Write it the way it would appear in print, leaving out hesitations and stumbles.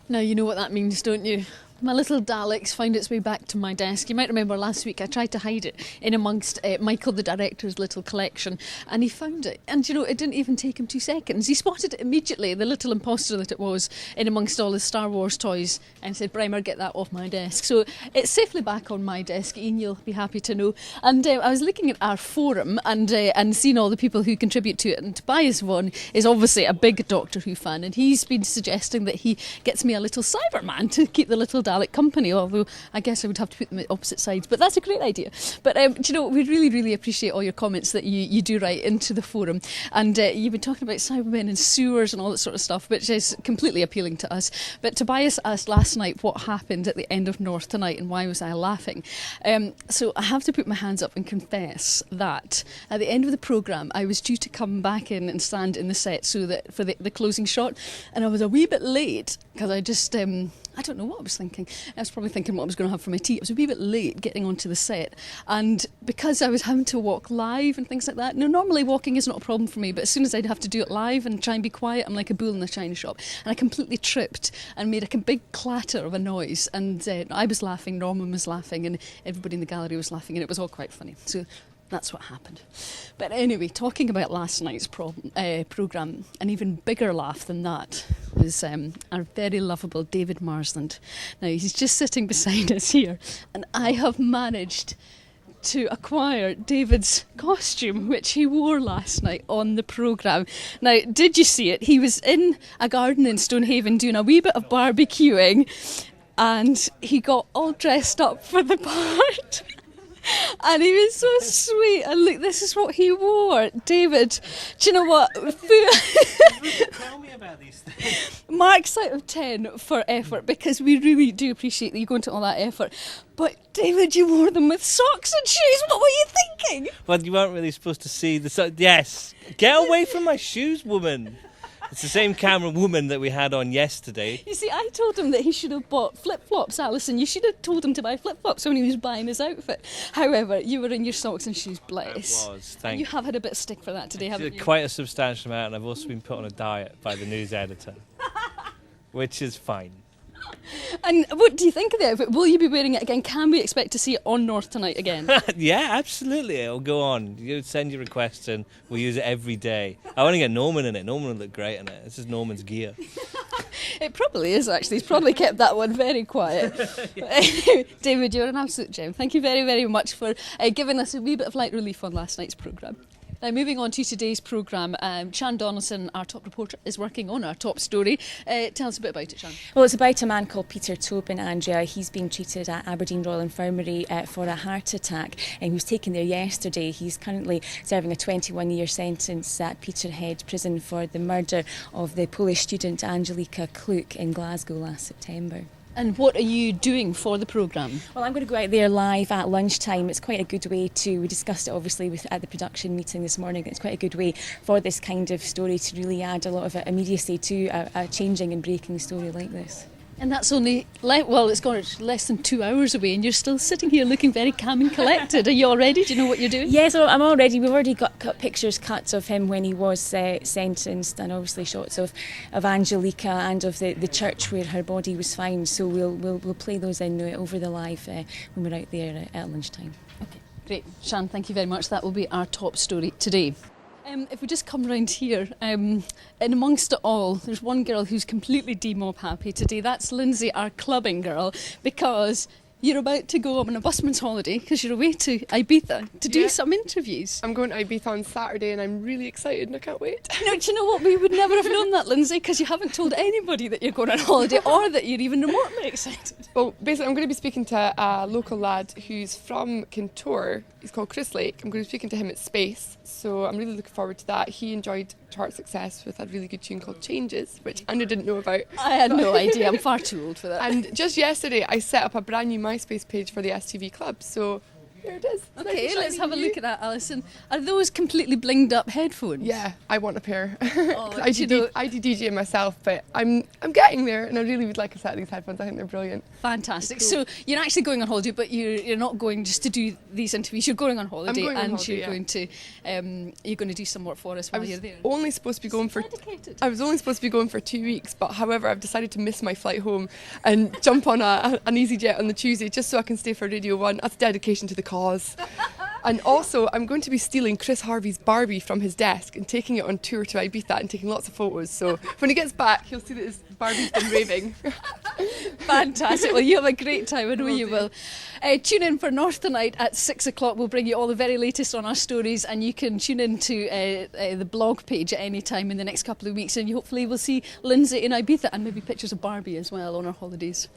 Now you know what that means, don't you? My little Daleks found its way back to my desk. You might remember last week I tried to hide it in amongst Michael the director's little collection, and he found it. And you know, it didn't even take him 2 seconds. He spotted it immediately, the little imposter that it was, in amongst all his Star Wars toys, and said, Brymer, get that off my desk. So it's safely back on my desk, Ian, you'll be happy to know. And I was looking at our forum and seeing all the people who contribute to it, and Tobias Vaughan is obviously a big Doctor Who fan, and he's been suggesting that he gets me a little Cyberman to keep the little Dalek company, although I guess I would have to put them at opposite sides, but that's a great idea. But do you know, we really appreciate all your comments that you do write into the forum, and you've been talking about Cybermen and sewers and all that sort of stuff, which is completely appealing to us. But Tobias asked last night what happened at the end of North Tonight and why was I laughing. So I have to put my hands up and confess that at the end of the programme I was due to come back in and stand in the set so that for the closing shot, and I was a wee bit late because I just I don't know what I was thinking. I was probably thinking what I was going to have for my tea. I was a wee bit late getting onto the set, and because I was having to walk live and things like that. Now, normally walking is not a problem for me, but as soon as I'd have to do it live and try and be quiet, I'm like a bull in a china shop. And I completely tripped and made a big clatter of a noise, and I was laughing, Norman was laughing, and everybody in the gallery was laughing, and it was all quite funny. So that's what happened. But anyway, talking about last night's programme, an even bigger laugh than that was our very lovable David Marsland. Now, he's just sitting beside us here, and I have managed to acquire David's costume, which he wore last night on the programme. Now, did you see it? He was in a garden in Stonehaven doing a wee bit of barbecuing, and he got all dressed up for the part. And he was so sweet, and look, this is what he wore. David, do you know what? Tell me about these things. Marks out of 10 for effort, because we really do appreciate that you go into all that effort. But David, you wore them with socks and shoes. What were you thinking? Well, you weren't really supposed to see the... Yes! Get away from my shoes, woman! It's the same camera woman that we had on yesterday. You see, I told him that he should have bought flip-flops, Alison. You should have told him to buy flip-flops when he was buying his outfit. However, you were in your socks and shoes, bless. I was, thank you. You have had a bit of stick for that today, haven't you? Quite a substantial amount, and I've also been put on a diet by the news editor, which is fine. And what do you think of the outfit? Will you be wearing it again? Can we expect to see it on North Tonight again? Yeah, absolutely. It'll go on. You send your requests and we'll use it every day. I want to get Norman in it. Norman will look great in it. This is Norman's gear. It probably is, actually. He's probably kept that one very quiet. David, you're an absolute gem. Thank you very much for giving us a wee bit of light relief on last night's programme. Now, moving on to today's programme, Sian Donaldson, our top reporter, is working on our top story. Tell us a bit about it, Sian. Well, it's about a man called Peter Tobin, Andrea. He's being treated at Aberdeen Royal Infirmary for a heart attack, and he was taken there yesterday. He's currently serving a 21-year sentence at Peterhead Prison for the murder of the Polish student Angelika Kluk in Glasgow last September. And what are you doing for the programme? Well, I'm going to go out there live at lunchtime. It's quite a good way we discussed it obviously at the production meeting this morning. It's quite a good way for this kind of story to really add a lot of immediacy to a changing and breaking story like this. And that's only, it's gone less than 2 hours away, and you're still sitting here looking very calm and collected. Are you all ready? Do you know what you're doing? Yes, I'm all ready. We've already got pictures cut of him when he was sentenced, and obviously shots of Angelika and of the church where her body was found. So we'll play those in over the live when we're out there at lunchtime. Okay, great. Sian, thank you very much. That will be our top story today. If we just come round here, and amongst it all, there's one girl who's completely demob happy today. That's Lindsay, our clubbing girl, because you're about to go on a busman's holiday because you're away to Ibiza to do some interviews. I'm going to Ibiza on Saturday and I'm really excited and I can't wait. No, do you know what? We would never have known that, Lindsay, because you haven't told anybody that you're going on holiday or that you're even remotely excited. Well, basically I'm going to be speaking to a local lad who's from Kintore. He's called Chris Lake. I'm going to be speaking to him at Space, so I'm really looking forward to that. He enjoyed chart success with a really good tune called Changes, which Andrew didn't know about. I had no idea. I'm far too old for that. And just yesterday I set up a brand new MySpace page for the STV Club, so Here it is. It's Okay, nice and let's shiny have a new. look at that, Alison. Are those completely blinged up headphones? Yeah, I want a pair. Oh, 'Cause do you know- I do DJ myself, but I'm getting there, and I really would like a set of these headphones. I think they're brilliant. Fantastic. So you're actually going on holiday, but you're not going just to do these interviews. You're going on holiday, going on and holiday, you're yeah. going to do some work for us I while was you're there. only supposed to be going for. Dedicated. I was only supposed to be going for 2 weeks, but however, I've decided to miss my flight home and jump on an EasyJet on the Tuesday just so I can stay for Radio 1. That's dedication to the cause. And also, I'm going to be stealing Chris Harvey's Barbie from his desk and taking it on tour to Ibiza and taking lots of photos. So when he gets back, he'll see that his Barbie's been raving. Fantastic. Well, you have a great time. I know Will you do. will. Tune in for North Tonight at 6 o'clock. We'll bring you all the very latest on our stories, and you can tune in to the blog page at any time in the next couple of weeks, and you hopefully will see Lindsay in Ibiza and maybe pictures of Barbie as well on our holidays.